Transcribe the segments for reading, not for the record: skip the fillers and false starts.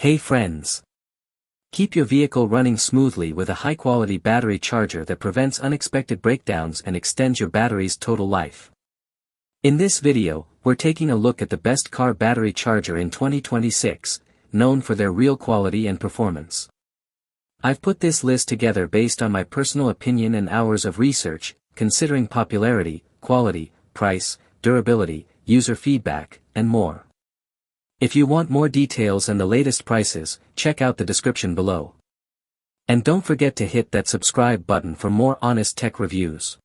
Hey friends! Keep your vehicle running smoothly with a high-quality battery charger that prevents unexpected breakdowns and extends your battery's total life. In this video, we're taking a look at the best car battery charger in 2026, known for their real quality and performance. I've put this list together based on my personal opinion and hours of research, considering popularity, quality, price, durability, user feedback, and more. If you want more details and the latest prices, check out the description below. And don't forget to hit that subscribe button for more honest tech reviews.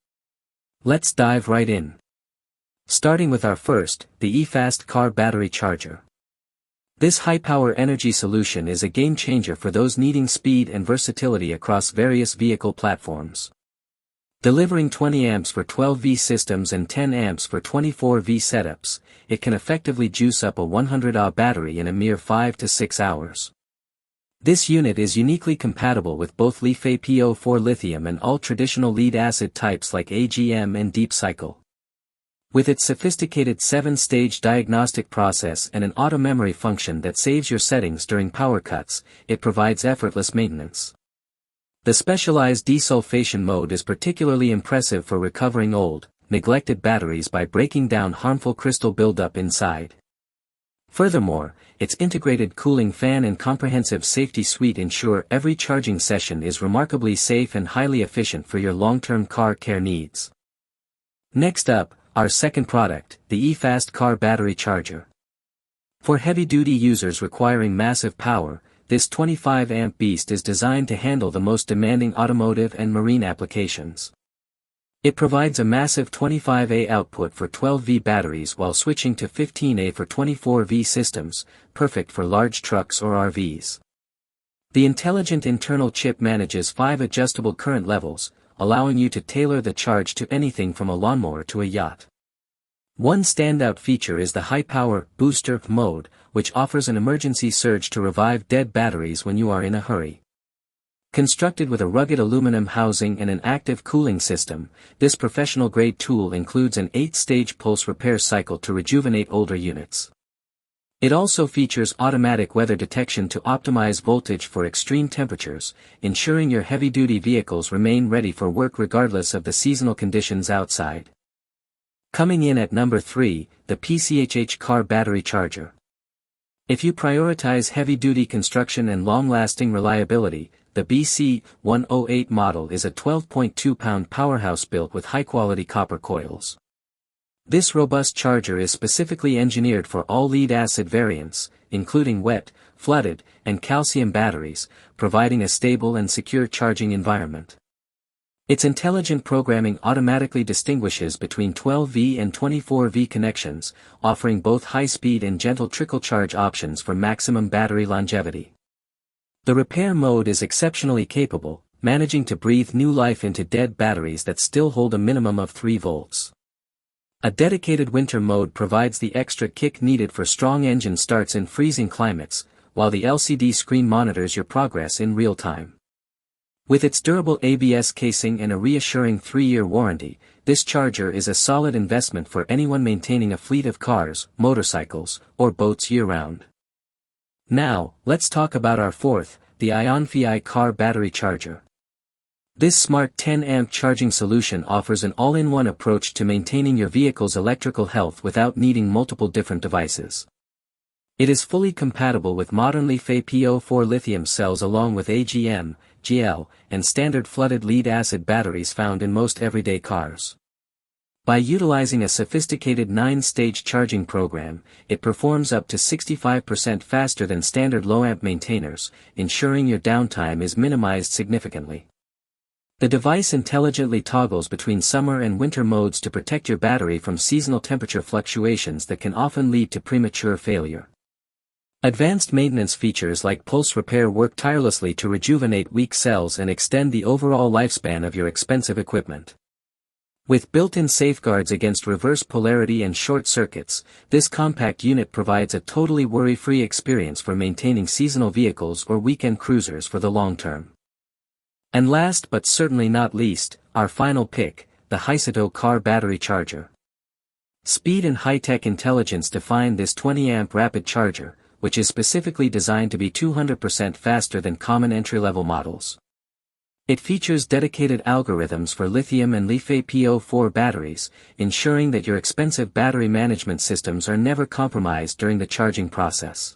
Let's dive right in. Starting with our first, the eFast car battery charger. This high-power energy solution is a game-changer for those needing speed and versatility across various vehicle platforms. Delivering 20 amps for 12V systems and 10 amps for 24V setups, it can effectively juice up a 100Ah battery in a mere 5 to 6 hours. This unit is uniquely compatible with both LiFePO4 lithium and all traditional lead-acid types like AGM and deep cycle. With its sophisticated 7-stage diagnostic process and an auto memory function that saves your settings during power cuts, it provides effortless maintenance. The specialized desulfation mode is particularly impressive for recovering old, neglected batteries by breaking down harmful crystal buildup inside. Furthermore, its integrated cooling fan and comprehensive safety suite ensure every charging session is remarkably safe and highly efficient for your long-term car care needs. Next up, our second product, the eFast car battery charger. For heavy-duty users requiring massive power, this 25-amp beast is designed to handle the most demanding automotive and marine applications. It provides a massive 25A output for 12V batteries while switching to 15A for 24V systems, perfect for large trucks or RVs. The intelligent internal chip manages 5 adjustable current levels, allowing you to tailor the charge to anything from a lawnmower to a yacht. One standout feature is the high-power booster mode, which offers an emergency surge to revive dead batteries when you are in a hurry. Constructed with a rugged aluminum housing and an active cooling system, this professional-grade tool includes an 8-stage pulse repair cycle to rejuvenate older units. It also features automatic weather detection to optimize voltage for extreme temperatures, ensuring your heavy-duty vehicles remain ready for work regardless of the seasonal conditions outside. Coming in at number 3, the PCHH car battery charger. If you prioritize heavy-duty construction and long-lasting reliability, the BC108 model is a 12.2-pound powerhouse built with high-quality copper coils. This robust charger is specifically engineered for all lead-acid variants, including wet, flooded, and calcium batteries, providing a stable and secure charging environment. Its intelligent programming automatically distinguishes between 12V and 24V connections, offering both high-speed and gentle trickle charge options for maximum battery longevity. The repair mode is exceptionally capable, managing to breathe new life into dead batteries that still hold a minimum of 3 volts. A dedicated winter mode provides the extra kick needed for strong engine starts in freezing climates, while the LCD screen monitors your progress in real time. With its durable ABS casing and a reassuring 3-year warranty, this charger is a solid investment for anyone maintaining a fleet of cars, motorcycles, or boats year-round. Now, let's talk about our fourth, the IonFi car battery charger. This smart 10-amp charging solution offers an all-in-one approach to maintaining your vehicle's electrical health without needing multiple different devices. It is fully compatible with modern LiFePO4 lithium cells along with AGM, GL, and standard flooded lead-acid batteries found in most everyday cars. By utilizing a sophisticated 9-stage charging program, it performs up to 65% faster than standard low-amp maintainers, ensuring your downtime is minimized significantly. The device intelligently toggles between summer and winter modes to protect your battery from seasonal temperature fluctuations that can often lead to premature failure. Advanced maintenance features like pulse repair work tirelessly to rejuvenate weak cells and extend the overall lifespan of your expensive equipment. With built-in safeguards against reverse polarity and short circuits, this compact unit provides a totally worry-free experience for maintaining seasonal vehicles or weekend cruisers for the long term. And last but certainly not least, our final pick, the Hisato car battery charger. Speed and high-tech intelligence define this 20-amp rapid charger, which is specifically designed to be 200% faster than common entry-level models. It features dedicated algorithms for lithium and LiFePO4 batteries, ensuring that your expensive battery management systems are never compromised during the charging process.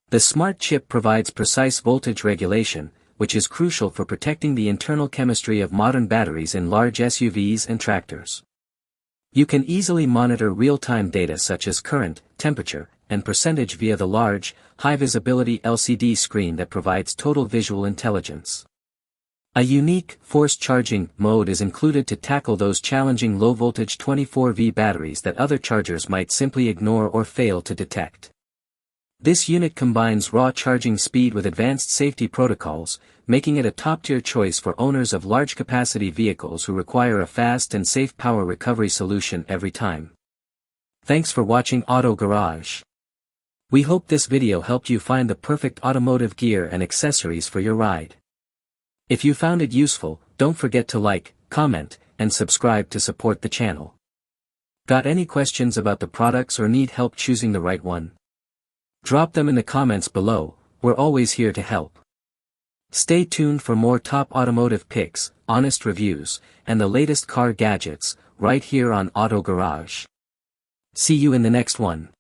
The smart chip provides precise voltage regulation, which is crucial for protecting the internal chemistry of modern batteries in large SUVs and tractors. You can easily monitor real-time data such as current, temperature, and percentage via the large, high-visibility LCD screen that provides total visual intelligence. A unique, forced charging mode is included to tackle those challenging low-voltage 24V batteries that other chargers might simply ignore or fail to detect. This unit combines raw charging speed with advanced safety protocols, making it a top-tier choice for owners of large-capacity vehicles who require a fast and safe power recovery solution every time. Thanks for watching Auto Garage. We hope this video helped you find the perfect automotive gear and accessories for your ride. If you found it useful, don't forget to like, comment, and subscribe to support the channel. Got any questions about the products or need help choosing the right one? Drop them in the comments below, we're always here to help. Stay tuned for more top automotive picks, honest reviews, and the latest car gadgets, right here on Auto Garage. See you in the next one.